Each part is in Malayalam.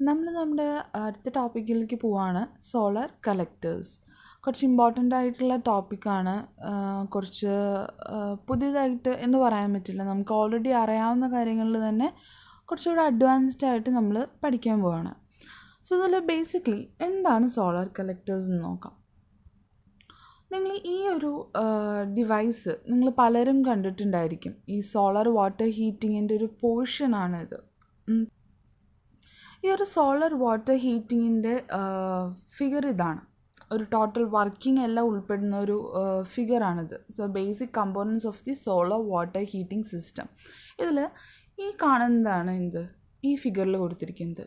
നമ്മുടെ അടുത്ത ടോപ്പിക്കിലേക്ക് പോവാണ്. Solar collectors. കുറച്ച് ഇമ്പോർട്ടൻ്റ് ആയിട്ടുള്ള ടോപ്പിക്കാണ്. കുറച്ച് പുതിയതായിട്ട് എന്ന് പറയാൻ പറ്റില്ല, നമുക്ക് ഓൾറെഡി അറിയാവുന്ന കാര്യങ്ങളിൽ തന്നെ കുറച്ചുകൂടെ അഡ്വാൻസ്ഡ് ആയിട്ട് നമ്മൾ പഠിക്കാൻ പോവാണ്. സോ ഇതിൽ ബേസിക്കലി എന്താണ് സോളാർ കളക്ടേഴ്സ് എന്ന് നോക്കാം. നിങ്ങൾ ഈ ഒരു ഡിവൈസ് നിങ്ങൾ പലരും കണ്ടിട്ടുണ്ടായിരിക്കും. ഈ സോളാർ വാട്ടർ ഹീറ്റിങ്ങിൻ്റെ ഒരു പോർഷനാണിത്. ഈ ഒരു സോളാർ വാട്ടർ ഹീറ്റിങ്ങിൻ്റെ ഫിഗർ ഇതാണ്. ഒരു ടോട്ടൽ വർക്കിംഗ് എല്ലാം ഉൾപ്പെടുന്ന ഒരു ഫിഗറാണിത്. So basic components of the solar water heating system. ഇതിൽ ഈ കാണുന്നതാണ് ഈ ഫിഗറിൽ കൊടുത്തിരിക്കുന്നത്.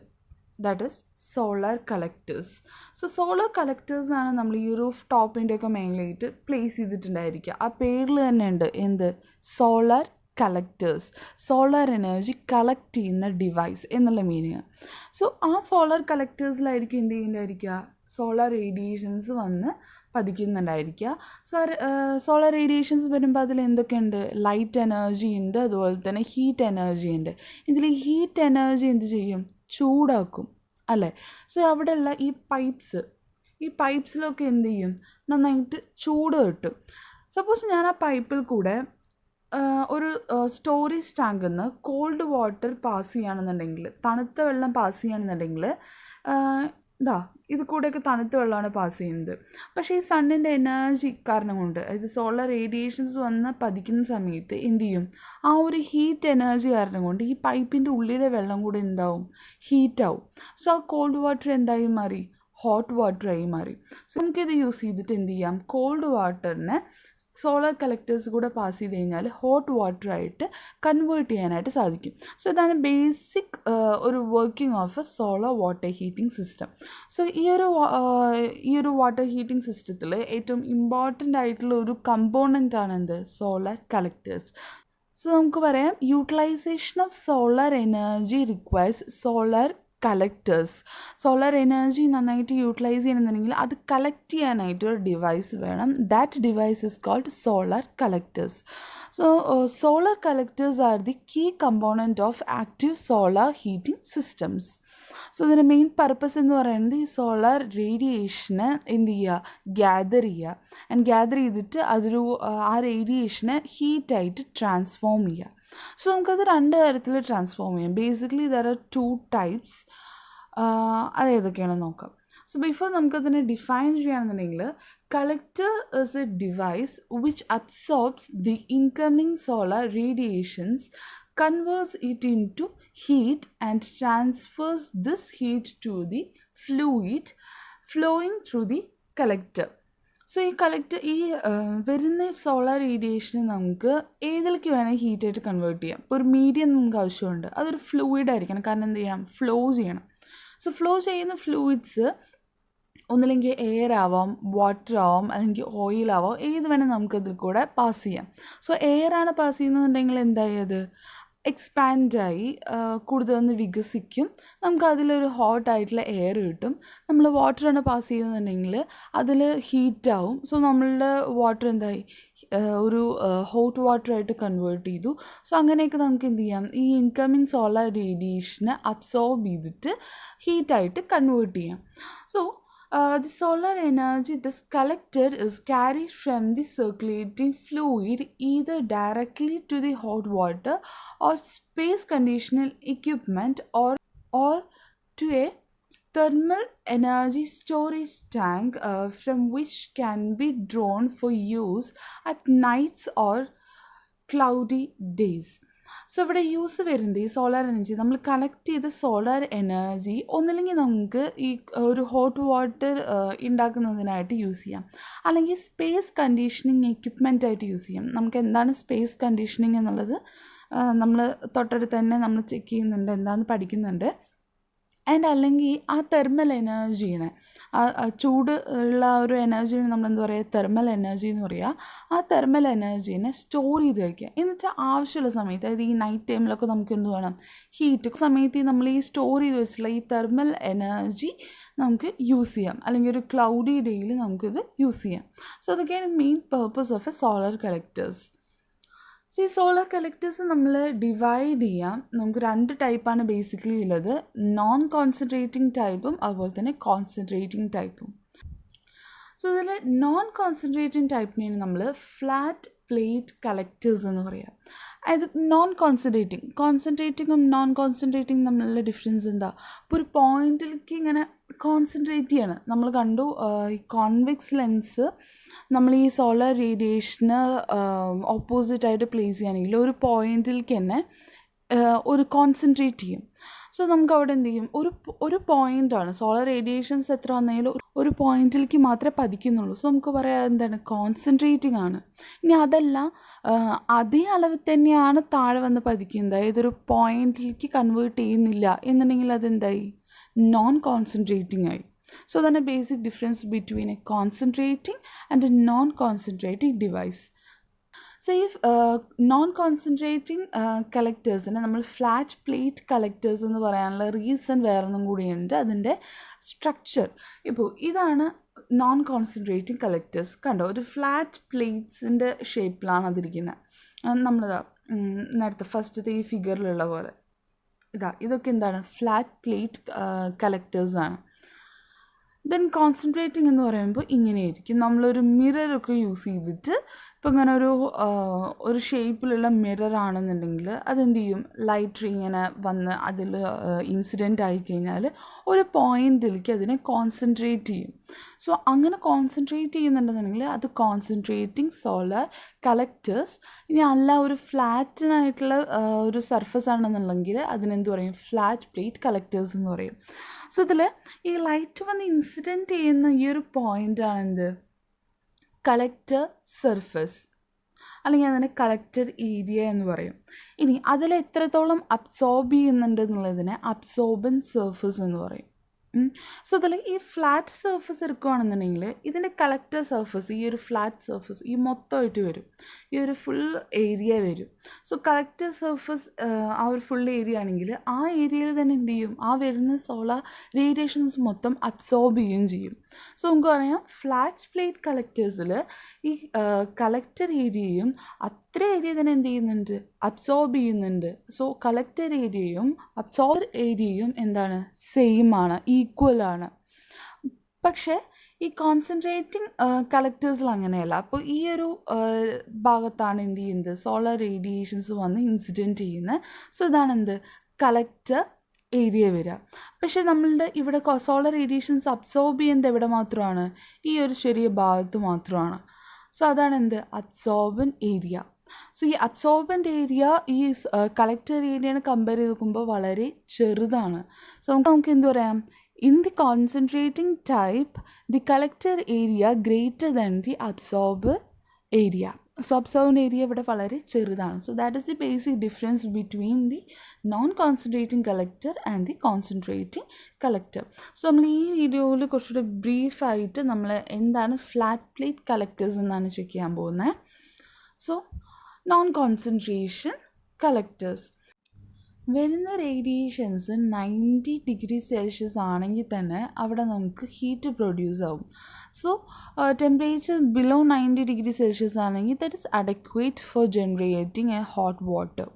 That is solar collectors. So solar കളക്ടേഴ്സാണ് നമ്മൾ ഈ റൂഫ് ടോപ്പിൻ്റെയൊക്കെ മേളിലായിട്ട് പ്ലേസ് ചെയ്തിട്ടുണ്ടായിരിക്കുക. ആ പേരിൽ തന്നെ ഉണ്ട് solar collectors, solar energy collect ചെയ്യുന്ന ഡിവൈസ് എന്നുള്ള മീനിങ്. സോ ആ സോളാർ കളക്ടേഴ്സിലായിരിക്കും എന്ത് ചെയ്യുന്നുണ്ടായിരിക്കുക, സോളാർ റേഡിയേഷൻസ് വന്ന് പതിക്കുന്നുണ്ടായിരിക്കുക. സോളാർ റേഡിയേഷൻസ് വരുമ്പോൾ അതിൽ എന്തൊക്കെയുണ്ട്, ലൈറ്റ് എനർജി ഉണ്ട്, അതുപോലെ തന്നെ ഹീറ്റ് എനർജി ഉണ്ട്. ഇതിൽ ഹീറ്റ് എനർജി എന്ത് ചെയ്യും, ചൂടാക്കും അല്ലേ. സോ അവിടെയുള്ള ഈ പൈപ്സിലൊക്കെ എന്ത് ചെയ്യും, നന്നായിട്ട് ചൂട് കിട്ടും. സപ്പോസ് ഞാൻ ആ പൈപ്പിൽ കൂടെ ഒരു സ്റ്റോറേജ് ടാങ്കിൽ നിന്ന് കോൾഡ് വാട്ടർ പാസ് ചെയ്യുകയാണെന്നുണ്ടെങ്കിൽ, തണുത്ത വെള്ളം പാസ് ചെയ്യുകയാണെന്നുണ്ടെങ്കിൽ ഇത് കൂടെയൊക്കെ തണുത്ത വെള്ളമാണ് പാസ് ചെയ്യുന്നത്. പക്ഷേ ഈ സണ്ണിൻ്റെ എനർജി കാരണം കൊണ്ട്, അതായത് സോളാർ റേഡിയേഷൻസ് വന്ന് പതിക്കുന്ന സമയത്ത് എന്ത് ചെയ്യും, ആ ഒരു ഹീറ്റ് എനർജി കാരണം കൊണ്ട് ഈ പൈപ്പിൻ്റെ ഉള്ളിലെ വെള്ളം കൂടെ എന്താവും, ഹീറ്റാവും. സോ ആ കോൾഡ് വാട്ടർ എന്തായി മാറി, ഹോട്ട് വാട്ടറായി മാറി. സോ നമുക്കിത് യൂസ് ചെയ്തിട്ട് എന്ത് ചെയ്യാം, കോൾഡ് വാട്ടറിനെ സോളാർ കളക്ടേഴ്സ് കൂടെ പാസ് ചെയ്ത് കഴിഞ്ഞാൽ ഹോട്ട് വാട്ടറായിട്ട് കൺവേർട്ട് ചെയ്യാനായിട്ട് സാധിക്കും. സോ ഇതാണ് ബേസിക് ഒരു working of A solar water heating system. So ഈ ഒരു വാട്ടർ ഹീറ്റിംഗ് സിസ്റ്റത്തിൽ ഏറ്റവും ഇമ്പോർട്ടൻ്റ് ആയിട്ടുള്ള ഒരു കമ്പോണൻ്റ് ആണ് സോളാർ കളക്ടേഴ്സ്. സോ നമുക്ക് പറയാം, utilisation of solar energy requires solar collectors. Solar energy നന്നായിട്ട് യൂട്ടിലൈസ് ചെയ്യണമെന്നുണ്ടെങ്കിൽ അത് കളക്ട് ചെയ്യാനായിട്ടൊരു ഡിവൈസ് വേണം. That device is called solar collectors. So solar collectors are the key component of active solar heating systems. So ഇതിൻ്റെ മെയിൻ പർപ്പസ് എന്ന് പറയുന്നത് ഈ സോളാർ റേഡിയേഷനെ എന്ത് ചെയ്യുക, ഗ്യാദർ ചെയ്തിട്ട് ആ റേഡിയേഷനെ ഹീറ്റായിട്ട് ട്രാൻസ്ഫോം ചെയ്യുക. സോ നമുക്കത് രണ്ട് തരത്തിൽ ട്രാൻസ്ഫോം ചെയ്യാം. Basically there are 2 types. അത് ഏതൊക്കെയാണെന്ന് നോക്കാം. സോ ബിഫോർ നമുക്കതിനെ ഡിഫൈൻ ചെയ്യുകയാണെന്നുണ്ടെങ്കിൽ, collector is A device which absorbs the incoming solar radiations, converts it into heat and transfers this heat to the fluid flowing through the collector. So ഈ വരുന്ന സോളാർ റേഡിയേഷനെ നമുക്ക് ഏതിലേക്ക് വേണമെങ്കിൽ ഹീറ്റായിട്ട് കൺവേർട്ട് ചെയ്യാം. ഇപ്പോൾ ഒരു മീഡിയം നമുക്ക് ആവശ്യമുണ്ട്, അതൊരു ഫ്ലൂയിഡ് ആയിരിക്കണം. കാരണം എന്ത് ചെയ്യണം, ഫ്ലോ ചെയ്യണം. സോ ഫ്ലോ ചെയ്യുന്ന ഫ്ലൂയിഡ്സ് ഒന്നില്ലെങ്കിൽ എയർ ആവാം, വാട്ടർ ആവാം, അല്ലെങ്കിൽ ഓയിൽ ആവാം, ഏത് വേണമെങ്കിൽ നമുക്കതിൽ കൂടെ പാസ് ചെയ്യാം. സോ എയറാണ് പാസ് ചെയ്യുന്നതെന്നുണ്ടെങ്കിൽ എന്തായി, അത് എക്സ്പാൻഡായി കൂടുതലൊന്ന് വികസിക്കും. നമുക്ക് അതിലൊരു ഹോട്ടായിട്ടുള്ള എയർ കിട്ടും. നമ്മൾ വാട്ടറാണ് പാസ് ചെയ്യുന്നുണ്ടെങ്കിൽ അതിൽ ഹീറ്റാവും. സോ നമ്മളുടെ വാട്ടർ എന്തായി, ഒരു ഹോട്ട് വാട്ടറായിട്ട് കൺവേർട്ട് ചെയ്തു. സോ അങ്ങനെയൊക്കെ നമുക്ക് എന്ത് ചെയ്യാം, ഈ ഇൻകമിങ് സോളാർ റേഡിയേഷനെ അബ്സോർബ് ചെയ്തിട്ട് ഹീറ്റായിട്ട് കൺവേർട്ട് ചെയ്യാം. So the solar energy thus collected is carried from the circulating fluid either directly to the hot water or space conditioning equipment or to a thermal energy storage tank from which can be drawn for use at nights or cloudy days. So ഇവിടെ യൂസ് വരുന്നത് ഈ സോളാർ എനർജി, നമ്മൾ കളക്ട് ചെയ്ത സോളാർ എനർജി ഒന്നില്ലെങ്കിൽ നമുക്ക് ഈ ഒരു ഹോട്ട് വാട്ടർ ഉണ്ടാക്കുന്നതിനായിട്ട് യൂസ് ചെയ്യാം, അല്ലെങ്കിൽ സ്പേസ് കണ്ടീഷനിങ് എക്യുപ്മെൻ്റ് ആയിട്ട് യൂസ് ചെയ്യാം. നമുക്ക് എന്താണ് സ്പേസ് കണ്ടീഷനിങ് എന്നുള്ളത് നമ്മൾ തൊട്ടടുത്ത് തന്നെ നമ്മൾ ചെക്ക് ചെയ്യുന്നുണ്ട്, എന്താണെന്ന് പഠിക്കുന്നുണ്ട്. ആൻഡ് അല്ലെങ്കിൽ ആ തെർമൽ എനർജീനെ, ആ ചൂട് ഉള്ള ഒരു എനർജീനെ നമ്മൾ എന്താ പറയുക, തെർമൽ എനർജി എന്ന് പറയുക. ആ തെർമൽ എനർജീനെ സ്റ്റോർ ചെയ്ത് വയ്ക്കുക. എന്നിട്ട് ആവശ്യമുള്ള സമയത്ത്, അതായത് ഈ നൈറ്റ് ടൈമിലൊക്കെ നമുക്ക് എന്ത് വേണം, ഹീറ്റ് സമയത്ത് നമ്മൾ ഈ സ്റ്റോർ ചെയ്ത് വെച്ചിട്ടുള്ള ഈ തെർമൽ എനർജി നമുക്ക് യൂസ് ചെയ്യാം, അല്ലെങ്കിൽ ഒരു ക്ലൗഡി ഡേയിൽ നമുക്കിത് യൂസ് ചെയ്യാം. സോ അതൊക്കെയാണ് main purpose of A solar collectors. So ഈ സോളാർ കളക്ടേഴ്സ് നമ്മൾ ഡിവൈഡ് ചെയ്യാം. നമുക്ക് 2 ടൈപ്പാണ് ബേസിക്കലി ഉള്ളത്. നോൺ കോൺസെൻട്രേറ്റിംഗ് ടൈപ്പും അതുപോലെ തന്നെ കോൺസെൻട്രേറ്റിംഗ് ടൈപ്പും. സോ ഇതിൽ നോൺ കോൺസെൻട്രേറ്റിംഗ് ടൈപ്പിനെയാണ് നമ്മൾ ഫ്ലാറ്റ് പ്ലേറ്റ് കളക്ടേഴ്സ് എന്ന് പറയാം. അതായത് നോൺ കോൺസെൻട്രേറ്റിങ്ങും നോൺ കോൺസെൻട്രേറ്റിംഗ് തമ്മിലുള്ള ഡിഫറൻസ് എന്താ? ഇപ്പോൾ ഒരു പോയിന്റിലേക്ക് ഇങ്ങനെ കോൺസെൻട്രേറ്റ് ചെയ്യാണ്. നമ്മൾ കണ്ടു ഈ കോൺവെക്സ് ലെൻസ് നമ്മൾ ഈ സോളാർ റേഡിയേഷന് ഓപ്പോസിറ്റായിട്ട് പ്ലേസ് ചെയ്യുകയാണെങ്കിൽ ഒരു പോയിന്റിലേക്ക് തന്നെ ഒരു കോൺസെൻട്രേറ്റ് ചെയ്യും. സോ നമുക്ക് അവിടെ എന്ത് ചെയ്യും, ഒരു പോയിൻ്റാണ് സോളാർ റേഡിയേഷൻസ് എത്ര വന്നാലും ഒരു പോയിന്റിലേക്ക് മാത്രമേ പതിക്കുന്നുള്ളൂ. സോ നമുക്ക് പറയാം എന്താണ്, കോൺസെൻട്രേറ്റിംഗ് ആണ്. ഇനി അതല്ല, അതേ അളവ് തന്നെയാണ് താഴെ വന്ന് പതിക്കുന്നത്, അതായത് ഒരു പോയിന്റിലേക്ക് കൺവേർട്ട് ചെയ്യുന്നില്ല എന്നുണ്ടെങ്കിൽ അതെന്തായി, നോൺ കോൺസെൻട്രേറ്റിംഗ് ആയി. സോ അതാണ് basic difference between A concentrating and A non concentrating device. So ഈ നോൺ കോൺസെൻട്രേറ്റിംഗ് കളക്ടേഴ്സിനെ നമ്മൾ ഫ്ലാറ്റ് പ്ലേറ്റ് കളക്ടേഴ്സ് എന്ന് പറയാനുള്ള റീസൺ വേറൊന്നും കൂടിയുണ്ട്, അതിൻ്റെ സ്ട്രക്ചർ. ഇപ്പോൾ ഇതാണ് നോൺ കോൺസെൻട്രേറ്റിംഗ് കളക്ടേഴ്സ്. കണ്ടോ, ഒരു ഫ്ലാറ്റ് പ്ലേറ്റ്സിൻ്റെ ഷേപ്പിലാണ് അതിരിക്കുന്നത്. നമ്മളിതാ നേരത്തെ ഫസ്റ്റത്തെ ഈ ഫിഗറിലുള്ള പോലെ ഇതൊക്കെ എന്താണ്, ഫ്ലാറ്റ് പ്ലേറ്റ് കളക്ടേഴ്സാണ്. ദെൻ കോൺസെൻട്രേറ്റിംഗ് എന്ന് പറയുമ്പോൾ ഇങ്ങനെയായിരിക്കും. നമ്മളൊരു മിററൊക്കെ യൂസ് ചെയ്തിട്ട്, ഇപ്പോൾ ഇങ്ങനെ ഒരു ഷേപ്പിലുള്ള മിററാണെന്നുണ്ടെങ്കിൽ അതെന്ത് ചെയ്യും, ലൈറ്റ് ഇങ്ങനെ വന്ന് അതിൽ ഇൻസിഡൻ്റ് ആയിക്കഴിഞ്ഞാൽ ഒരു പോയിന്റിലേക്ക് അതിനെ കോൺസെൻട്രേറ്റ് ചെയ്യും. സോ അങ്ങനെ കോൺസെൻട്രേറ്റ് ചെയ്യുന്നുണ്ടെന്നുണ്ടെങ്കിൽ അത് കോൺസെൻട്രേറ്റിംഗ് സോളാർ കളക്ടേഴ്സ്. ഇനി അല്ല, ഒരു ഫ്ലാറ്റിനായിട്ടുള്ള ഒരു സർഫസ് ആണെന്നുണ്ടെങ്കിൽ അതിനെന്ത് പറയും, ഫ്ലാറ്റ് പ്ലേറ്റ് കളക്ടേഴ്സ് എന്ന് പറയും. സോ ഇതിൽ ഈ ലൈറ്റ് വന്ന് ഇൻസിഡൻറ്റ് ചെയ്യുന്ന ഈ ഒരു പോയിൻ്റാണ് എന്ത്, കളക്ടർ സർഫസ്, അല്ലെങ്കിൽ അതിനെ കളക്ടർ ഏരിയ എന്ന് പറയും. ഇനി അതിൽ എത്രത്തോളം അബ്സോർബ് ചെയ്യുന്നുണ്ട് എന്നുള്ളതിനെ അബ്സോർബൻറ്റ് സർഫസ് എന്ന് പറയും. സോ അതിൽ ഈ ഫ്ലാറ്റ് സർഫസ് എടുക്കുകയാണെന്നുണ്ടെങ്കിൽ ഇതിൻ്റെ കളക്ടർ സർഫസ്, ഈ ഒരു ഫ്ലാറ്റ് സർഫസ് ഈ മൊത്തമായിട്ട് വരും, ഈ ഒരു ഫുൾ ഏരിയ വരും. സോ കളക്ടർ സർഫസ് ആ ഒരു ഫുൾ ഏരിയ ആണെങ്കിൽ ആ ഏരിയയിൽ തന്നെ എന്ത് ചെയ്യും, ആ വരുന്ന സോളാർ റേഡിയേഷൻസ് മൊത്തം അബ്സോർബ് ചെയ്യുകയും ചെയ്യും. സോ നമുക്ക് പറയാം ഫ്ലാറ്റ് പ്ലേറ്റ് കളക്ടേഴ്സിൽ ഈ കളക്ടർ ഏരിയയും അത്ര ഏരിയ തന്നെ എന്ത് ചെയ്യുന്നുണ്ട്, അബ്സോർബ് ചെയ്യുന്നുണ്ട്. സോ കളക്ടർ ഏരിയയും അബ്സോർബ് ഏരിയയും എന്താണ്, സെയിം ആണ്, ഈക്വൽ ആണ്. പക്ഷേ ഈ കോൺസെൻട്രേറ്റിംഗ് കളക്ടേഴ്സിൽ അങ്ങനെയല്ല. അപ്പോൾ ഈ ഒരു ഭാഗത്താണ് എന്ത് ചെയ്യുന്നത്, സോളാർ റേഡിയേഷൻസ് വന്ന് ഇൻസിഡൻറ്റ് ചെയ്യുന്നത്. സോ ഇതാണ് എന്ത്, കളക്ടർ ഏരിയ വരിക. പക്ഷേ നമ്മളുടെ ഇവിടെ സോളാർ റേഡിയേഷൻസ് അബ്സോർബ് ചെയ്യുന്നത് എവിടെ മാത്രമാണ്, ഈ ഒരു ചെറിയ ഭാഗത്ത് മാത്രമാണ്. സോ അതാണ് എന്ത്, അബ്സോർബൻറ്റ് ഏരിയ. സോ ഈ അബ്സോർബൻറ്റ് ഏരിയ ഈ കളക്ടർ ഏരിയനെ കമ്പയർ ചെയ്ത് നോക്കുമ്പോൾ വളരെ ചെറുതാണ്. സോ നമുക്ക് എന്ത് പറയാം, in the concentrating type the collector area greater than the absorber area. So absorbed area ഇവിടെ വളരെ ചെറുതാണ്. So that is the basic difference between the non-concentrating collector and the concentrating collector. So നമ്മൾ ഈ വീഡിയോയിൽ കുറച്ചുകൂടെ ബ്രീഫായിട്ട് നമ്മൾ എന്താണ് ഫ്ലാറ്റ് പ്ലേറ്റ് കളക്ടേഴ്സ് എന്നാണ് ചെക്ക് ചെയ്യാൻ പോകുന്നത്. സോ നോൺ കോൺസെൻട്രേഷൻ കളക്ടേഴ്സ് വരുന്ന റേഡിയേഷൻസ് 90 ഡിഗ്രി സെൽഷ്യസ് ആണെങ്കിൽ തന്നെ അവിടെ നമുക്ക് ഹീറ്റ് പ്രൊഡ്യൂസ് ആവും. So temperature below 90 degree celsius ആണെങ്കിൽ that is adequate for generating a hot water.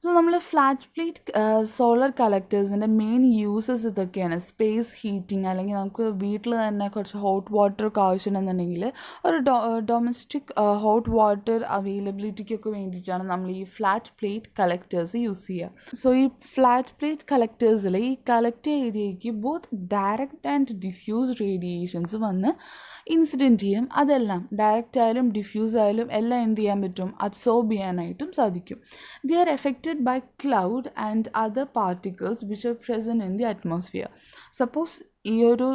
So നമ്മൾ ഫ്ലാറ്റ് പ്ലേറ്റ് സോളാർ കളക്ടേഴ്സിൻ്റെ മെയിൻ യൂസസ് ഇതൊക്കെയാണ്. സ്പേസ് ഹീറ്റിംഗ്, അല്ലെങ്കിൽ നമുക്ക് വീട്ടിൽ തന്നെ കുറച്ച് ഹോട്ട് വാട്ടർ ഒക്കെ ആവശ്യമുണ്ടെന്നുണ്ടെങ്കിൽ ഒരു ഡൊമസ്റ്റിക് ഹോട്ട് വാട്ടർ അവൈലബിലിറ്റിക്കൊക്കെ വേണ്ടിയിട്ടാണ് നമ്മൾ ഈ ഫ്ലാറ്റ് പ്ലേറ്റ് കളക്ടേഴ്സ് യൂസ് ചെയ്യുക. സോ ഈ ഫ്ലാറ്റ് പ്ലേറ്റ് കളക്ടേഴ്സിൽ ഈ കളക്ടർ ഏരിയയ്ക്ക് both direct and diffuse radiations വന്ന് ഇൻസിഡൻറ്റ് ചെയ്യും. അതെല്ലാം ഡയറക്റ്റ് ആയാലും ഡിഫ്യൂസ് ആയാലും എല്ലാം എന്ത് ചെയ്യാൻ പറ്റും, അബ്സോർബ് ചെയ്യാനായിട്ടും സാധിക്കും. They are affected by cloud and other particles which are present in the atmosphere. Suppose ഈ ഒരു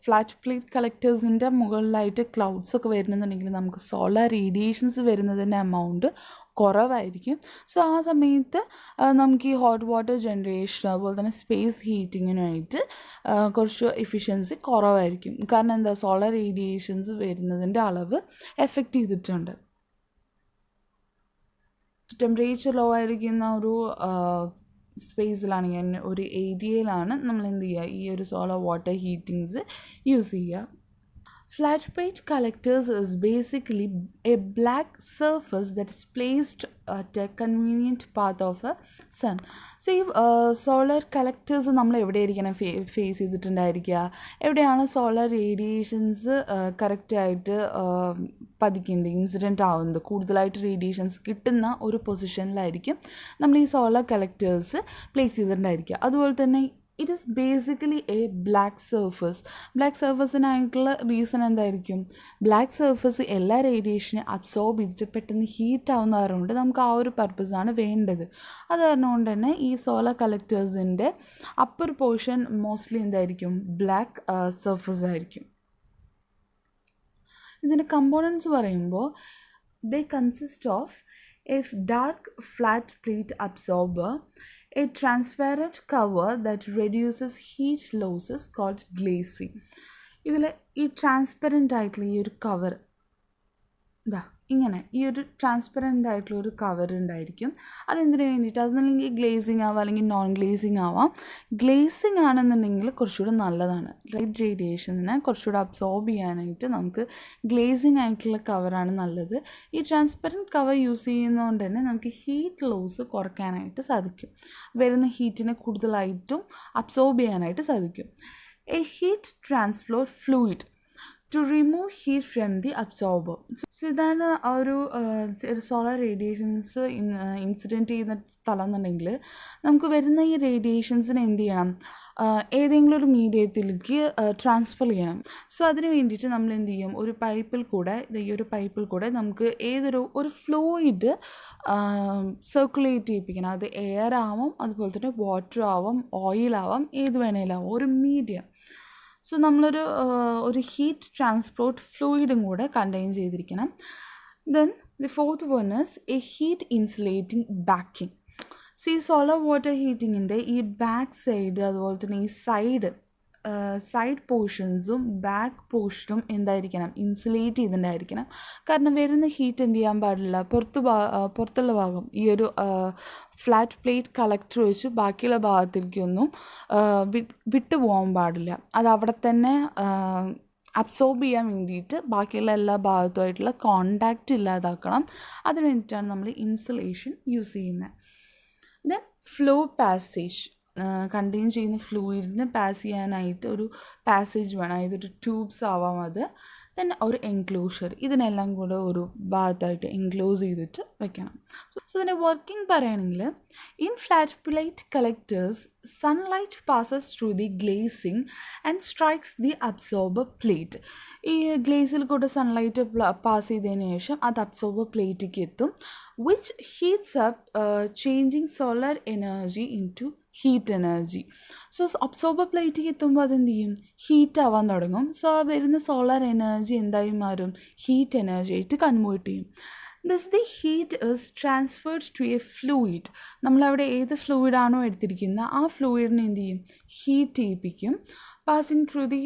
ഫ്ലാറ്റ് പ്ലേറ്റ് കളക്ടേഴ്സിൻ്റെ മുകളിലായിട്ട് ക്ലൗഡ്സ് ഒക്കെ വരുന്നുണ്ടെങ്കിൽ നമുക്ക് സോളാർ റേഡിയേഷൻസ് വരുന്നതിൻ്റെ എമൗണ്ട് കുറവായിരിക്കും. സോ ആ സമയത്ത് നമുക്ക് ഈ ഹോട്ട് വാട്ടർ ജനറേഷൻ അതുപോലെ തന്നെ സ്പേസ് ഹീറ്റിങ്ങിനായിട്ട് കുറച്ച് എഫിഷ്യൻസി കുറവായിരിക്കും. കാരണം എന്താ, സോളാർ റേഡിയേഷൻസ് വരുന്നതിൻ്റെ അളവ് എഫക്റ്റ് ചെയ്തിട്ടുണ്ട്. ടെമ്പറേച്ചർ ലോ ആയിരിക്കുന്ന ഒരു സ്പേസിലാണെങ്കിൽ ഒരു ഏരിയയിലാണ് നമ്മൾ എന്ത് ചെയ്യുക, ഈ ഒരു സോളാർ വാട്ടർ ഹീറ്റിങ്സ് യൂസ് ചെയ്യുക. Flat plate collectors is basically a black surface that is placed at a convenient path of a sun. So ഈ സോളർ കളക്ടേഴ്സ് നമ്മൾ എവിടെയായിരിക്കണം ഫേസ് ചെയ്തിട്ടുണ്ടായിരിക്കുക, എവിടെയാണ് സോളർ റേഡിയേഷൻസ് കറക്റ്റായിട്ട് പതിക്കുന്നത്, ഇൻസിഡൻറ്റ് ആവുന്നത്, കൂടുതലായിട്ട് റേഡിയേഷൻസ് കിട്ടുന്ന ഒരു പൊസിഷനിലായിരിക്കും നമ്മൾ ഈ സോളർ കളക്ടേഴ്സ് പ്ലേസ് ചെയ്തിട്ടുണ്ടായിരിക്കുക. അതുപോലെ തന്നെ it is basically a black surface. Black സർഫസിനായിട്ടുള്ള റീസൺ എന്തായിരിക്കും? ബ്ലാക്ക് സർഫസ് എല്ലാ റേഡിയേഷനെ അബ്സോർബ് ചെയ്തിട്ട് പെട്ടെന്ന് ഹീറ്റ് ആവുന്ന കാരണം കൊണ്ട് നമുക്ക് ആ ഒരു പർപ്പസാണ് വേണ്ടത്. അത് കാരണം കൊണ്ട് തന്നെ ഈ സോളർ കളക്ടേഴ്സിൻ്റെ അപ്പർ പോർഷൻ മോസ്റ്റ്ലി എന്തായിരിക്കും? ബ്ലാക്ക് സർഫസ് ആയിരിക്കും. ഇതിൻ്റെ കമ്പോണൻസ് പറയുമ്പോൾ they consist of a dark flat plate absorber, a transparent cover that reduces heat losses called glazing. ഇതിൽ ഈ ട്രാൻസ്പെറൻ്റ് ആയിട്ടുള്ള ഈ ഒരു കവർ ഇങ്ങനെ ഈ ഒരു ട്രാൻസ്പെറൻ്റ് ആയിട്ടുള്ള ഒരു കവർ ഉണ്ടായിരിക്കും. അതെന്തിനു വേണ്ടിയിട്ട്? അതെന്നല്ലെങ്കിൽ ഗ്ലേസിങ് ആവാം, അല്ലെങ്കിൽ നോൺ ഗ്ലേസിങ് ആവാം. ഗ്ലേസിങ് ആണെന്നുണ്ടെങ്കിൽ കുറച്ചുകൂടെ നല്ലതാണ്. ലൈറ്റ് റേഡിയേഷനെ കുറച്ചുകൂടെ അബ്സോർബ് ചെയ്യാനായിട്ട് നമുക്ക് ഗ്ലേസിങ് ആയിട്ടുള്ള കവറാണ് നല്ലത്. ഈ ട്രാൻസ്പെറൻറ്റ് കവർ യൂസ് ചെയ്യുന്നതുകൊണ്ട് തന്നെ നമുക്ക് ഹീറ്റ് ലോസ് കുറയ്ക്കാനായിട്ട് സാധിക്കും, വരുന്ന ഹീറ്റിനെ കൂടുതലായിട്ടും അബ്സോർബ് ചെയ്യാനായിട്ട് സാധിക്കും. A heat transfer fluid to remove heat from the absorber. So ഇതാണ് ആ ഒരു സോളാർ റേഡിയേഷൻസ് ഇൻസിഡൻറ്റ് ചെയ്യുന്ന സ്ഥലം എന്നുണ്ടെങ്കിൽ നമുക്ക് വരുന്ന ഈ റേഡിയേഷൻസിനെ എന്ത് ചെയ്യണം? ഏതെങ്കിലും ഒരു മീഡിയത്തിലേക്ക് ട്രാൻസ്ഫർ ചെയ്യണം. സോ അതിന് വേണ്ടിയിട്ട് നമ്മൾ എന്ത് ചെയ്യും? ഒരു പൈപ്പിൽ കൂടെ, ഈ ഒരു പൈപ്പിൽ കൂടെ നമുക്ക് ഒരു ഫ്ലൂയിഡ് സർക്കുലേറ്റ് ചെയ്യിപ്പിക്കണം. അത് എയർ ആവാം, അതുപോലെ തന്നെ വാട്ടർ ആവാം, ഓയിലാവാം, ഏത് വേണേലാവാം, ഒരു മീഡിയം. സോ ഒരു ഹീറ്റ് ട്രാൻസ്പോർട്ട് ഫ്ലൂയിഡും കൂടെ കണ്ടെയ്ൻ ചെയ്തിരിക്കണം. Then the fourth one is A heat insulating backing. So ഈ സോളർ വാട്ടർ ഹീറ്റിങ്ങിൻ്റെ ഈ ബാക്ക് സൈഡ്, അതുപോലെ തന്നെ ഈ സൈഡ് പോർഷൻസും ബാക്ക് പോർഷനും എന്തായിരിക്കണം? ഇൻസുലേറ്റ് ചെയ്തിട്ടുണ്ടായിരിക്കണം. കാരണം വരുന്ന ഹീറ്റ് എന്ത് ചെയ്യാൻ പാടില്ല? പുറത്തുള്ള ഭാഗം ഈ ഒരു ഫ്ലാറ്റ് പ്ലേറ്റ് കളക്ടർ വെച്ച് ബാക്കിയുള്ള ഭാഗത്തേക്കൊന്നും വിട്ടുപോകാൻ പാടില്ല. അത് അവിടെ തന്നെ അബ്സോർബ് ചെയ്യാൻ വേണ്ടിയിട്ട് ബാക്കിയുള്ള എല്ലാ ഭാഗത്തുമായിട്ടുള്ള കോണ്ടാക്റ്റ് ഇല്ലാതാക്കണം. അതിന് വേണ്ടിയിട്ടാണ് നമ്മൾ ഇൻസുലേഷൻ യൂസ് ചെയ്യുന്നത്. ദെൻ ഫ്ലോ പാസേജ്, കണ്ടെയ്ൻ ചെയ്യുന്ന ഫ്ലൂയിഡിന് പാസ് ചെയ്യാനായിട്ട് ഒരു പാസേജ് വേണം. അതായത് ഒരു ട്യൂബ്സ് ആവാം അത്. ദെൻ ഒരു എൻക്ലോഷർ, ഇതിനെല്ലാം കൂടെ ഒരു ഭാഗത്തായിട്ട് എൻക്ലോസ് ചെയ്തിട്ട് വെക്കണം. സോ ഇതിൻ്റെ വർക്കിംഗ് പറയുകയാണെങ്കിൽ, in flat plate collectors sunlight passes through the glazing and strikes the absorber plate. ഈ ഗ്ലേസിൽ കൂടെ സൺലൈറ്റ് പാസ് ചെയ്തതിന് ശേഷം അത് അബ്സോർബർ പ്ലേറ്റിലേക്ക് എത്തും, which heats up changing solar energy in to heat energy. So absorber പ്ലേറ്റിലേക്ക് എത്തുമ്പോൾ അതെന്ത് ചെയ്യും? ഹീറ്റ് ആവാൻ തുടങ്ങും. സോ ആ വരുന്ന സോളാർ എനർജി എന്തായി മാറും? ഹീറ്റ് എനർജി ആയിട്ട് കൺവേർട്ട് ചെയ്യും. This the heat is transferred to a fluid. നമ്മളവിടെ ഏത് ഫ്ലൂയിഡാണോ എടുത്തിരിക്കുന്നത് ആ ഫ്ലൂയിഡിനെ എന്ത് ചെയ്യും? ഹീറ്റ് ചെയ്യിപ്പിക്കും. passing through the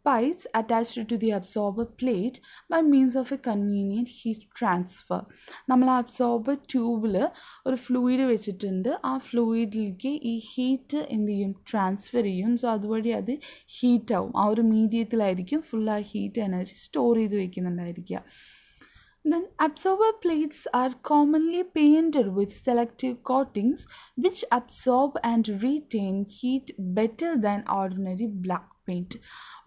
pipes attached to the absorber plate by means of a convenient heat transfer. നമ്മൾ ആ അബ്സോർബർ ട്യൂബിൽ ഒരു ഫ്ലൂയിഡ് വെച്ചിട്ടുണ്ട്. ആ ഫ്ലൂയിഡിലേക്ക് ഈ ഹീറ്റ് എന്ത് ചെയ്യും? ട്രാൻസ്ഫർ ചെയ്യും. സോ അതുവഴി അത് ഹീറ്റാവും. ആ ഒരു മീഡിയത്തിലായിരിക്കും ഫുൾ ആ ഹീറ്റ് എനർജി സ്റ്റോർ ചെയ്ത് വയ്ക്കുന്നുണ്ടായിരിക്കുക. Then absorber plates are commonly painted with selective coatings which absorb and retain heat better than ordinary black paint.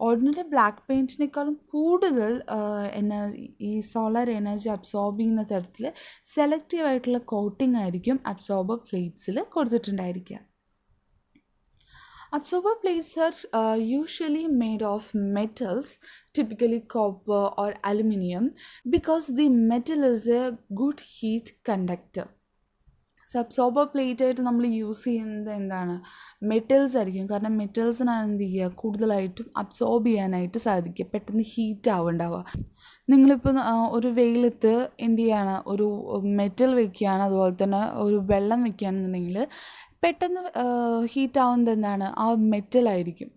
Ordinary black പെയിൻറ്റിനേക്കാളും കൂടുതൽ ഈ സോളാർ എനർജി അബ്സോർബ് ചെയ്യുന്ന തരത്തിൽ സെലക്റ്റീവായിട്ടുള്ള കോട്ടിംഗ് ആയിരിക്കും അബ്സോർബർ പ്ലേറ്റ്സിൽ കൊടുത്തിട്ടുണ്ടായിരിക്കുക. Absorber plates are usually made of metals, typically copper or aluminum, because the metal is a good heat conductor. So absorber plate ആയിട്ട് നമ്മൾ യൂസ് ചെയ്യുന്നത് എന്താണ്? മെറ്റൽസ് ആയിരിക്കും. കാരണം മെറ്റൽസിനാണ് എന്ത് ചെയ്യുക? കൂടുതലായിട്ടും അബ്സോർബ് ചെയ്യാനായിട്ട് സാധിക്കുക, പെട്ടെന്ന് ഹീറ്റ് ആവുണ്ടാവുക. നിങ്ങളിപ്പോൾ ഒരു വെയിലത്ത് എന്ത് ചെയ്യാണ്? ഒരു മെറ്റൽ വെക്കുകയാണ്, അതുപോലെ തന്നെ ഒരു വെള്ളം വെക്കുകയാണെന്നുണ്ടെങ്കിൽ പെട്ടെന്ന് ഹീറ്റ് ആവുന്നത് എന്താണ്, ആ മെറ്റലായിരിക്കും.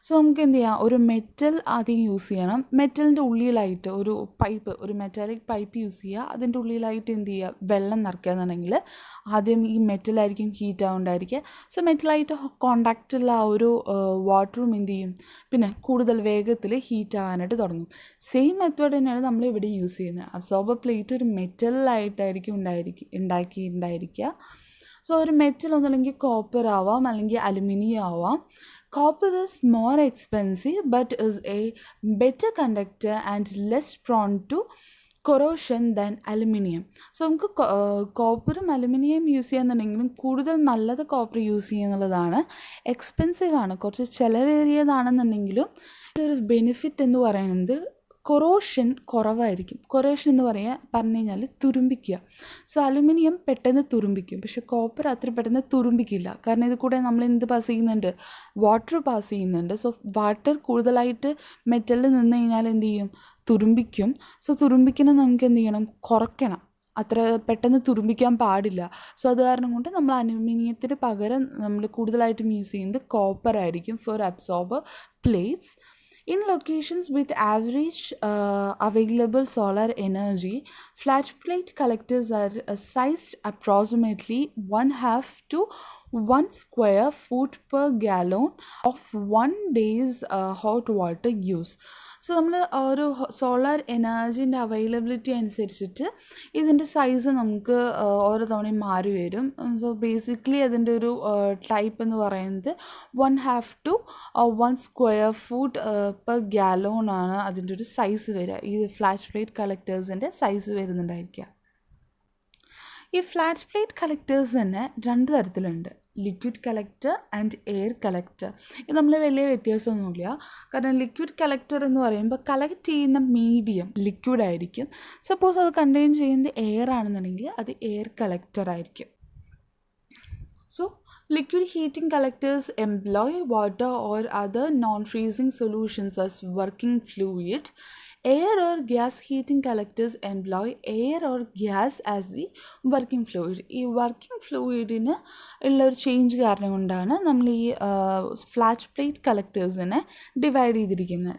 സോ നമുക്ക് എന്ത് ചെയ്യാം, ഒരു മെറ്റൽ ആദ്യം യൂസ് ചെയ്യണം. മെറ്റലിൻ്റെ ഉള്ളിലായിട്ട് ഒരു പൈപ്പ്, ഒരു മെറ്റാലിക് പൈപ്പ് യൂസ് ചെയ്യുക. അതിൻ്റെ ഉള്ളിലായിട്ട് എന്ത് ചെയ്യുക, വെള്ളം നിറയ്ക്കുക എന്നുണ്ടെങ്കിൽ ആദ്യം ഈ മെറ്റലായിരിക്കും ഹീറ്റ് ആവുണ്ടായിരിക്കുക. സോ മെറ്റലായിട്ട് കോണ്ടാക്റ്റുള്ള ആ ഒരു വാട്ടറും എന്ത് ചെയ്യും, പിന്നെ കൂടുതൽ വേഗത്തിൽ ഹീറ്റ് ആവാനായിട്ട് തുടങ്ങും. സെയിം മെത്തേഡ് തന്നെയാണ് നമ്മൾ ഇവിടെ യൂസ് ചെയ്യുന്നത്. അബ്സോർബർ പ്ലേറ്റ് ഒരു മെറ്റലായിട്ടായിരിക്കും ഉണ്ടായിരിക്കുക. സോ ഒരു മെറ്റൽ ഒന്നല്ലെങ്കിൽ കോപ്പർ ആവാം, അല്ലെങ്കിൽ അലുമിനിയം ആവാം. Copper is more expensive but is a better conductor and less prone to corrosion than aluminium. So നമുക്ക് കോപ്പറും അലുമിനിയം യൂസ് ചെയ്യാന്നുണ്ടെങ്കിലും കൂടുതൽ നല്ലത് കോപ്പർ യൂസ് ചെയ്യുന്നുള്ളതാണ്. എക്സ്പെൻസീവ് ആണ്, കുറച്ച് ചിലവേറിയതാണെന്നുണ്ടെങ്കിലും ഒരു ബെനിഫിറ്റ് എന്ന് പറയുന്നത് കൊറോഷൻ കുറവായിരിക്കും. കൊറോഷൻ എന്ന് പറഞ്ഞു കഴിഞ്ഞാൽ തുരുമ്പിക്കുക. സോ അലുമിനിയം പെട്ടെന്ന് തുരുമ്പിക്കും, പക്ഷെ കോപ്പർ അത്ര പെട്ടെന്ന് തുരുമ്പിക്കില്ല. കാരണം ഇത് കൂടെ നമ്മൾ എന്ത് പാസ് ചെയ്യുന്നുണ്ട്, വാട്ടർ പാസ് ചെയ്യുന്നുണ്ട്. സോ വാട്ടർ കൂടുതലായിട്ട് മെറ്റലിൽ നിന്ന് കഴിഞ്ഞാൽ എന്ത് ചെയ്യും, തുരുമ്പിക്കും. സോ തുരുമ്പിക്കണം നമുക്ക് എന്ത് ചെയ്യണം, കുറയ്ക്കണം. അത്ര പെട്ടെന്ന് തുരുമ്പിക്കാൻ പാടില്ല. സോ അത് കാരണം കൊണ്ട് നമ്മൾ അലുമിനിയത്തിന് പകരം നമ്മൾ കൂടുതലായിട്ടും യൂസ് ചെയ്യുന്നത് കോപ്പർ ആയിരിക്കും for absorber plates. In locations with average available solar energy, flat plate collectors are sized approximately 1/2 to 1 square foot per gallon of 1 day's hot water use. So നമ്മൾ ഒരു സോളാർ എനർജീൻ്റെ അവൈലബിലിറ്റി അനുസരിച്ചിട്ട് ഇതിൻ്റെ സൈസ് നമുക്ക് ഓരോ തവണയും മാറി വരും. സോ ബേസിക്കലി അതിൻ്റെ ഒരു ടൈപ്പ് എന്ന് പറയുന്നത് 1/2 to 1 square foot per gallon ആണ് അതിൻ്റെ ഒരു സൈസ് വരിക. ഈ ഫ്ലാറ്റ് പ്ലേറ്റ് കളക്ടേഴ്സിൻ്റെ സൈസ് വരുന്നുണ്ടായിരിക്കുക. ഈ ഫ്ലാറ്റ് പ്ലേറ്റ് കളക്ടേഴ്സ് തന്നെ 2 തരത്തിലുണ്ട്, liquid collector and air collector. ഇത് നമ്മൾ വലിയ വ്യത്യാസമൊന്നുമില്ല. കാരണം ലിക്വിഡ് കളക്ടർ എന്ന് പറയുമ്പോൾ കളക്ട് ചെയ്യുന്ന മീഡിയം ലിക്വിഡ് ആയിരിക്കും. സപ്പോസ് അത് കണ്ടെയ്ൻ ചെയ്യുന്നത് എയർ ആണെന്നുണ്ടെങ്കിൽ അത് എയർ കളക്ടർ ആയിരിക്കും. So liquid heating collectors employ water or other non-freezing solutions as working fluid. Air or gas heating collectors employ air or gas as the working fluid. ഈ വർക്കിംഗ് ഫ്ലൂയിഡിന് ഉള്ളൊരു ചേഞ്ച് കാരണം കൊണ്ടാണ് നമ്മൾ ഈ ഫ്ലാറ്റ് പ്ലേറ്റ് കളക്ടേഴ്സിനെ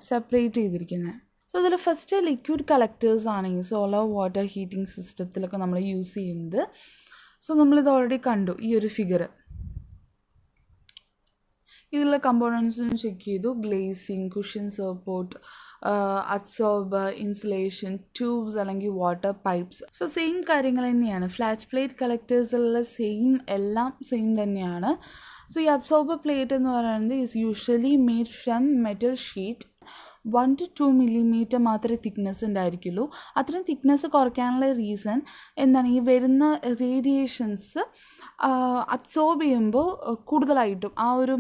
സെപ്പറേറ്റ് ചെയ്തിരിക്കുന്നത്. സോ ഇതിൽ ഫസ്റ്റ് ലിക്വിഡ് കളക്ടേഴ്സ് ആണെങ്കിൽ സോളാർ വാട്ടർ ഹീറ്റിംഗ് സിസ്റ്റത്തിലൊക്കെ നമ്മൾ യൂസ് ചെയ്യുന്നത്. സോ നമ്മളിത് ഓൾറെഡി കണ്ടു, ഈ ഒരു ഫിഗർ. ഇതിലുള്ള കമ്പോണൻസും ചെക്ക് ചെയ്തു. Glazing, cushion support, absorber, insulation, tubes അല്ലെങ്കിൽ വാട്ടർ പൈപ്പ്സ്. സോ സെയിം കാര്യങ്ങൾ തന്നെയാണ് ഫ്ലാറ്റ് പ്ലേറ്റ് കളക്ടേഴ്സിലുള്ള എല്ലാം സെയിം തന്നെയാണ്. സോ ഈ അബ്സോർബർ പ്ലേറ്റ് എന്ന് പറയുന്നത് is usually made from metal sheet. 1 to 2 millimeter മാത്രമേ തിക്നെസ് ഉണ്ടായിരിക്കുള്ളൂ. അത്രയും തിക്നെസ് കുറയ്ക്കാനുള്ള റീസൺ എന്താണ്, ഈ വരുന്ന റേഡിയേഷൻസ് അബ്സോർബ് ചെയ്യുമ്പോൾ കൂടുതലായിട്ടും ആ ഒരു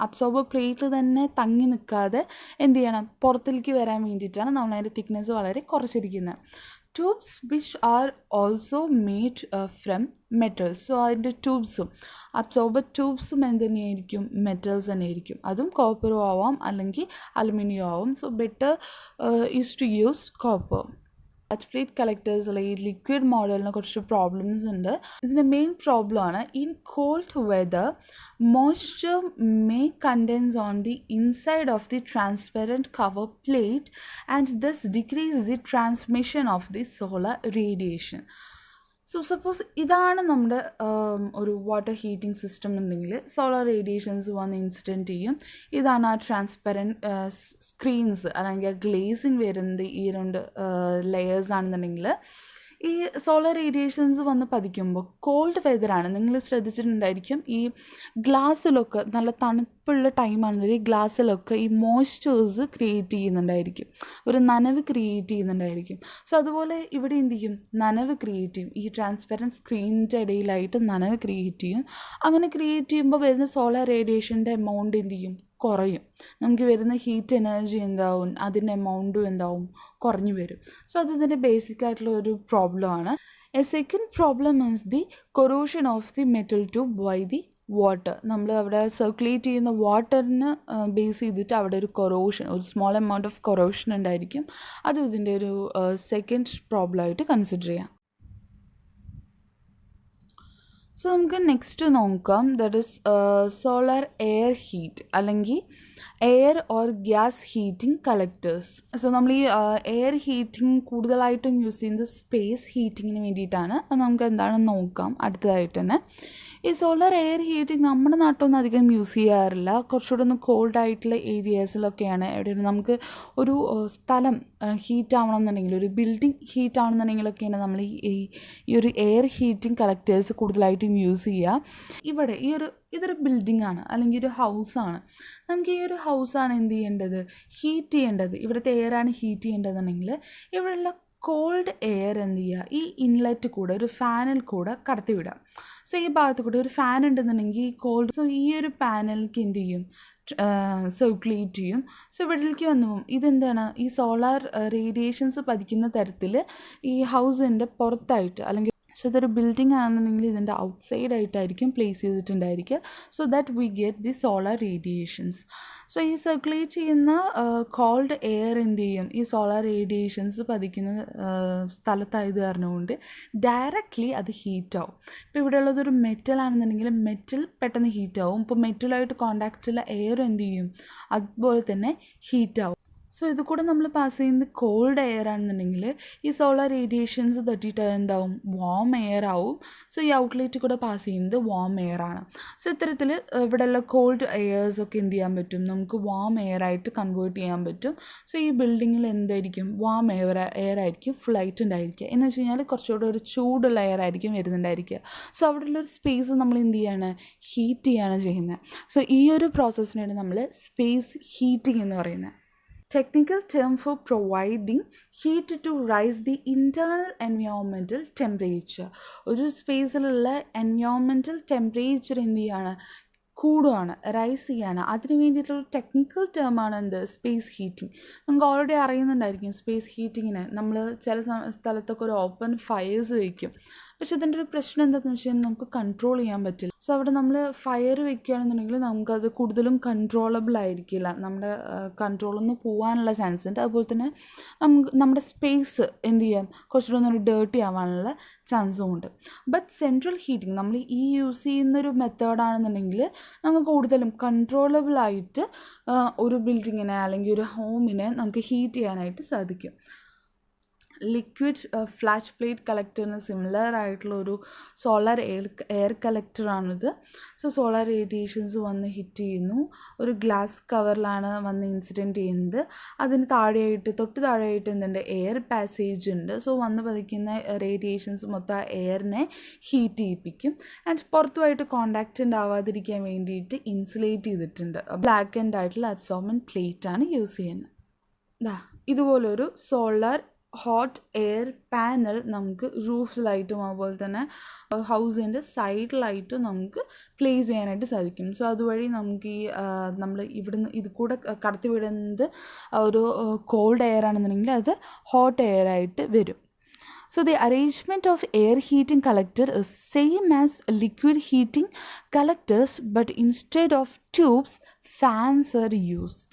അബ്സോർബർ പ്ലേറ്റ് തന്നെ തങ്ങി നിൽക്കാതെ എന്ത് ചെയ്യണം, പുറത്തേക്ക് വരാൻ വേണ്ടിയിട്ടാണ് നമ്മൾ അതിൻ്റെ തിക്നെസ് വളരെ കുറച്ചിരിക്കുന്നത്. Tubes which are also made from metals. So അതിൻ്റെ ട്യൂബ്സും അബ്സോർബർ ട്യൂബ്സും എന്ത് തന്നെയായിരിക്കും, മെറ്റൽസ് തന്നെ ആയിരിക്കും. അതും കോപ്പറും ആവാം അല്ലെങ്കിൽ അലുമിനിയം ആവും. So better is to use copper. Flat plate collectors അല്ലെങ്കിൽ ലിക്വിഡ് മോഡലിന് കുറച്ച് പ്രോബ്ലംസ് ഉണ്ട്. ഇതിൻ്റെ മെയിൻ പ്രോബ്ലമാണ് in cold weather moisture may condense on the inside of the transparent cover plate and thus decrease the transmission of the solar radiation. So suppose ഇതാണ് നമ്മുടെ ഒരു വാട്ടർ ഹീറ്റിംഗ് സിസ്റ്റം എന്നുണ്ടെങ്കിൽ സോളാർ റേഡിയേഷൻസ് വന്ന് ഇൻസിഡൻറ്റ് ചെയ്യും. ഇതാണ് ആ ട്രാൻസ്പെറൻറ്റ് സ്ക്രീൻസ് അല്ലെങ്കിൽ ഗ്ലേസിങ് വരുന്നത് ഈ 2 ലെയേഴ്സ് ആണെന്നുണ്ടെങ്കിൽ ഈ സോളാർ റേഡിയേഷൻസ് വന്ന് പതിക്കുമ്പോൾ കോൾഡ് വെതറാണ്. നിങ്ങൾ ശ്രദ്ധിച്ചിട്ടുണ്ടായിരിക്കും ഈ ഗ്ലാസ്സിലൊക്കെ നല്ല തണുപ്പുള്ള ടൈമാണെന്നുണ്ടെങ്കിൽ ഈ ഗ്ലാസ്സിലൊക്കെ ഈ മോയ്സ്ചേഴ്സ് ക്രിയേറ്റ് ചെയ്യുന്നുണ്ടായിരിക്കും, ഒരു നനവ് ക്രിയേറ്റ് ചെയ്യുന്നുണ്ടായിരിക്കും. സോ അതുപോലെ ഇവിടെ എന്ത് ചെയ്യും, നനവ് ക്രിയേറ്റ് ചെയ്യും. ഈ ട്രാൻസ്പെറൻറ്റ് സ്ക്രീനിൻ്റെ ഇടയിലായിട്ട് നനവ് ക്രിയേറ്റ് ചെയ്യും. അങ്ങനെ ക്രിയേറ്റ് ചെയ്യുമ്പോൾ വരുന്ന സോളാർ റേഡിയേഷൻ്റെ എമൗണ്ട് എന്ത് ചെയ്യും, കുറയും. നമുക്ക് വരുന്ന ഹീറ്റ് എനർജി എന്താവും, അതിൻ്റെ എമൗണ്ടും എന്താവും, കുറഞ്ഞു വരും. സോ അത് ഇതിൻ്റെ ബേസിക് ആയിട്ടുള്ള ഒരു പ്രോബ്ലമാണ്. A second problem is the corrosion of the metal tube by the water. നമ്മൾ അവിടെ സർക്കുലേറ്റ് ചെയ്യുന്ന വാട്ടറിന് ബേസ് ചെയ്തിട്ട് അവിടെ ഒരു കൊറോഷൻ, ഒരു സ്മോൾ എമൗണ്ട് ഓഫ് കൊറോഷൻ ഉണ്ടായിരിക്കും. അതും ഇതിൻ്റെ ഒരു സെക്കൻഡ് പ്രോബ്ലമായിട്ട് കൺസിഡർ ചെയ്യാം. സോ നമുക്ക് നെക്സ്റ്റ് നോക്കാം, that is solar air heat അല്ലെങ്കിൽ air or gas heating collectors. So നമ്മൾ ഈ എയർ ഹീറ്റിംഗ് കൂടുതലായിട്ടും യൂസ് ചെയ്യുന്നത് സ്പേസ് ഹീറ്റിങ്ങിന് വേണ്ടിയിട്ടാണ്. അത് നമുക്ക് എന്താണെന്ന് നോക്കാം അടുത്തതായിട്ട് തന്നെ. ഈ സോളാർ എയർ ഹീറ്റിംഗ് നമ്മുടെ നാട്ടിലൊന്നും അധികം യൂസ് ചെയ്യാറില്ല. കുറച്ചുകൂടെ ഒന്ന് കോൾഡ് ആയിട്ടുള്ള ഏരിയാസിലൊക്കെയാണ്. എവിടെയാണ് നമുക്ക് ഒരു സ്ഥലം ഹീറ്റ് ആവണമെന്നുണ്ടെങ്കിൽ, ഒരു ബിൽഡിംഗ് ഹീറ്റ് ആവണമെന്നുണ്ടെങ്കിലൊക്കെയാണ് നമ്മൾ ഈ ഒരു എയർ ഹീറ്റിംഗ് കളക്ടേഴ്സ് കൂടുതലായിട്ടും യൂസ് ചെയ്യുക. ഇവിടെ ഇതൊരു ബിൽഡിംഗ് ആണ് അല്ലെങ്കിൽ ഒരു ഹൗസാണ്. നമുക്ക് ഈ ഒരു ഹൗസാണ് എന്ത് ചെയ്യേണ്ടത്, ഹീറ്റ് ചെയ്യേണ്ടത്. ഇവിടുത്തെ എയറാണ് ഹീറ്റ് ചെയ്യേണ്ടതെന്നുണ്ടെങ്കിൽ ഇവിടെയുള്ള കോൾഡ് എയർ എന്ത് ചെയ്യുക, ഈ ഇൻലെറ്റ് കൂടെ ഒരു ഫാനിൽ കൂടെ കടത്തി വിടുക. സോ ഈ ഭാഗത്ത് കൂടെ ഒരു ഫാൻ ഉണ്ടെന്നുണ്ടെങ്കിൽ ഈ കോൾഡ്, സോ ഈ ഒരു പാനലിലേക്ക് എന്ത് ചെയ്യും, സർക്കുലേറ്റ് ചെയ്യും. സോ ഇവിടേക്ക് വന്നു പോകും. ഇതെന്താണ്, ഈ സോളാർ റേഡിയേഷൻസ് പതിക്കുന്ന തരത്തിൽ ഈ ഹൗസിൻ്റെ പുറത്തായിട്ട്, അല്ലെങ്കിൽ സോ ഇതൊരു ബിൽഡിംഗ് ആണെന്നുണ്ടെങ്കിൽ ഇതിൻ്റെ ഔട്ട് സൈഡ് ആയിട്ടായിരിക്കും പ്ലേസ് ചെയ്തിട്ടുണ്ടായിരിക്കുക. So that we get the solar radiations. So ഈ സർക്കുലേറ്റ് ചെയ്യുന്ന കോൾഡ് എയർ എന്ത് ചെയ്യും, ഈ സോളാർ റേഡിയേഷൻസ് പതിക്കുന്ന സ്ഥലത്തായത് കാരണം കൊണ്ട് ഡയറക്റ്റ്ലി അത് ഹീറ്റാവും. ഇപ്പോൾ ഇവിടെ ഉള്ളതൊരു മെറ്റൽ ആണെന്നുണ്ടെങ്കിൽ മെറ്റൽ പെട്ടെന്ന് ഹീറ്റാവും. ഇപ്പോൾ മെറ്റലായിട്ട് കോണ്ടാക്റ്റുള്ള എയർ എന്ത് ചെയ്യും, അതുപോലെ തന്നെ ഹീറ്റാവും. സോ ഇത് കൂടെ നമ്മൾ പാസ് ചെയ്യുന്നത് കോൾഡ് എയർ ആണെന്നുണ്ടെങ്കിൽ ഈ സോളാർ റേഡിയേഷൻസ് തട്ടിയിട്ട് എന്താവും, വാം എയർ ആവും. സോ ഈ ഔട്ട്ലെറ്റ് കൂടെ പാസ് ചെയ്യുന്നത് വാം എയർ ആണ്. സോ ഇത്തരത്തിൽ ഇവിടെയുള്ള കോൾഡ് എയേഴ്സൊക്കെ എന്ത് ചെയ്യാൻ പറ്റും, നമുക്ക് വാം എയർ ആയിട്ട് കൺവേർട്ട് ചെയ്യാൻ പറ്റും. സോ ഈ ബിൽഡിങ്ങിൽ എന്തായിരിക്കും, വാം എയർ ആയിരിക്കും ഫ്ലൈറ്റ് ഉണ്ടായിരിക്കുക. എന്ന് വെച്ച് കഴിഞ്ഞാൽ കുറച്ചുകൂടെ ഒരു ചൂടുള്ള എയർ ആയിരിക്കും വരുന്നുണ്ടായിരിക്കുക. സോ അവിടെയുള്ളൊരു സ്പേസ് നമ്മൾ എന്ത് ചെയ്യാണ്, ഹീറ്റ് ചെയ്യാണ് ചെയ്യുന്നത്. സോ ഈ ഒരു പ്രോസസ്സിനാണ് നമ്മൾ സ്പേസ് ഹീറ്റിംഗ് എന്ന് പറയുന്നത്. Technical term for providing heat to rise the internal environmental temperature. ഒരു സ്പേസിലുള്ള എൻവയോൺമെൻറ്റൽ ടെമ്പറേച്ചർ എന്ത് ചെയ്യാണ്, കൂടുകയാണ്, റൈസ് ചെയ്യാണ്. അതിന് വേണ്ടിയിട്ടുള്ള ടെക്നിക്കൽ ടേമാണ് എന്ത്, സ്പേസ് ഹീറ്റിംഗ്. നമുക്ക് ഓൾറെഡി അറിയുന്നുണ്ടായിരിക്കും സ്പേസ് ഹീറ്റിങ്ങിന് നമ്മൾ ചില സ്ഥലത്തൊക്കെ ഒരു ഓപ്പൺ ഫയേഴ്സ് വയ്ക്കും. പക്ഷെ ഇതിൻ്റെ ഒരു പ്രശ്നം എന്താണെന്ന് വെച്ച് കഴിഞ്ഞാൽ നമുക്ക് കൺട്രോൾ ചെയ്യാൻ പറ്റില്ല. സോ അവിടെ നമ്മൾ ഫയർ വെക്കുകയാണെന്നുണ്ടെങ്കിൽ നമുക്കത് കൂടുതലും കൺട്രോളബിൾ ആയിരിക്കില്ല, നമ്മുടെ കൺട്രോളിൽ നിന്ന് പോകാനുള്ള ചാൻസ് ഉണ്ട്. അതുപോലെ തന്നെ നമ്മുടെ സ്പേസ് എന്ത് ചെയ്യാം, കുറച്ചുകൂടെ ഒന്ന് ഡേർട്ടി ആവാനുള്ള ചാൻസും ഉണ്ട്. ബട്ട് സെൻട്രൽ ഹീറ്റിംഗ് നമ്മൾ ഈ യൂസ് ചെയ്യുന്നൊരു മെത്തേഡാണെന്നുണ്ടെങ്കിൽ നമുക്ക് കൂടുതലും കൺട്രോളബിളായിട്ട് ഒരു ബിൽഡിങ്ങിനെ അല്ലെങ്കിൽ ഒരു ഹോമിനെ നമുക്ക് ഹീറ്റ് ചെയ്യാനായിട്ട് സാധിക്കും. ലിക്വിഡ് ഫ്ലാഷ് പ്ലേറ്റ് കളക്ടറിന് സിമിലർ ആയിട്ടുള്ള ഒരു സോളാർ എയർ കളക്ടറാണിത്. സോ സോളാർ റേഡിയേഷൻസ് വന്ന് ഹിറ്റ് ചെയ്യുന്നു. ഒരു ഗ്ലാസ് കവറിലാണ് വന്ന് ഇൻസിഡൻറ്റ് ചെയ്യുന്നത്. അതിന് തൊട്ട് താഴെയായിട്ട് എന്തുണ്ട്, എയർ പാസേജ് ഉണ്ട്. സോ വന്ന് പതിക്കുന്ന റേഡിയേഷൻസ് മൊത്തം എയറിനെ ഹീറ്റ് ചെയ്യിപ്പിക്കും. ആൻഡ് പുറത്തുമായിട്ട് കോണ്ടാക്റ്റ് ഉണ്ടാവാതിരിക്കാൻ വേണ്ടിയിട്ട് ഇൻസുലേറ്റ് ചെയ്തിട്ടുണ്ട്. ബ്ലാക്ക് ആൻഡ് ആയിട്ടുള്ള അബ്സോർബൻറ്റ് പ്ലേറ്റ് ആണ് യൂസ് ചെയ്യുന്നത്. ഇതുപോലൊരു സോളാർ ഹോട്ട് എയർ പാനൽ നമുക്ക് റൂഫിലായിട്ടും അതുപോലെ തന്നെ ഹൗസിൻ്റെ സൈഡിലായിട്ടും നമുക്ക് പ്ലേസ് ചെയ്യാനായിട്ട് സാധിക്കും. സോ അതുവഴി നമുക്ക് ഈ നമ്മൾ ഇവിടുന്ന് ഇത് കൂടെ കടത്തിവിടുന്നത് ഒരു കോൾഡ് എയർ ആണെന്നുണ്ടെങ്കിൽ അത് ഹോട്ട് എയർ ആയിട്ട് വരും. So the arrangement of air heating collector is same as liquid heating collectors, but instead of tubes, fans are used.